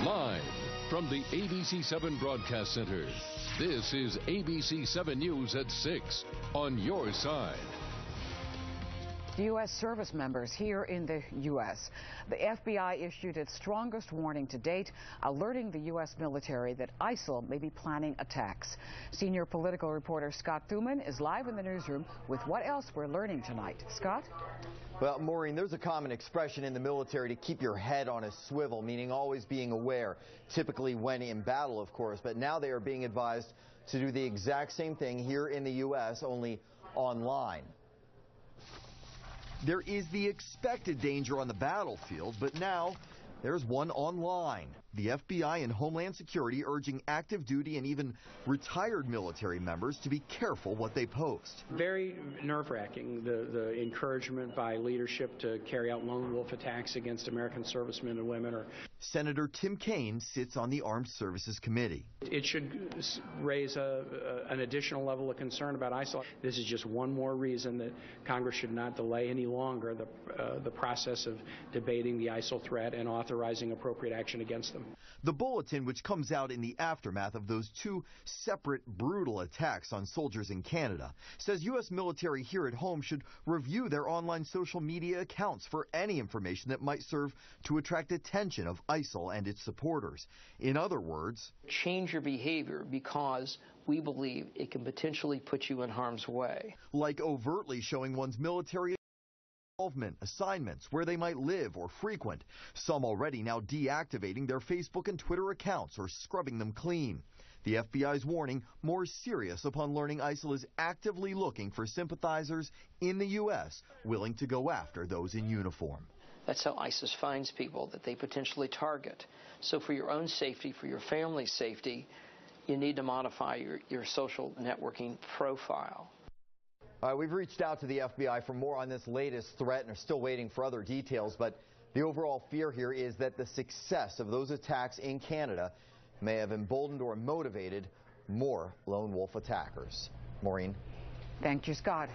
Live from the ABC7 Broadcast Center, this is ABC7 News at 6 on your side. U.S. service members here in the U.S. The FBI issued its strongest warning to date, alerting the U.S. military that ISIL may be planning attacks. Senior political reporter Scott Thuman is live in the newsroom with what else we're learning tonight. Scott? Well, Maureen, there's a common expression in the military to keep your head on a swivel, meaning always being aware, typically when in battle, of course. But now they are being advised to do the exact same thing here in the U.S., only online. There is the expected danger on the battlefield, but now there's one online. The FBI and Homeland Security urging active duty and even retired military members to be careful what they post. Very nerve-wracking, the encouragement by leadership to carry out lone wolf attacks against American servicemen and women. Senator Tim Kaine sits on the Armed Services Committee. It should raise an additional level of concern about ISIL. This is just one more reason that Congress should not delay any longer the process of debating the ISIL threat and authorizing appropriate action against them. The bulletin, which comes out in the aftermath of those two separate brutal attacks on soldiers in Canada, says U.S. military here at home should review their online social media accounts for any information that might serve to attract attention of ISIL and its supporters. In other words, change your behavior because we believe it can potentially put you in harm's way. Like overtly showing one's military involvement, assignments, where they might live or frequent. Some already now deactivating their Facebook and Twitter accounts or scrubbing them clean. The FBI's warning more serious upon learning ISIL is actively looking for sympathizers in the U.S. willing to go after those in uniform. That's how ISIS finds people that they potentially target. So for your own safety, for your family's safety, you need to modify your social networking profile. We've reached out to the FBI for more on this latest threat and are still waiting for other details, but the overall fear here is that the success of those attacks in Canada may have emboldened or motivated more lone wolf attackers. Maureen? Thank you, Scott.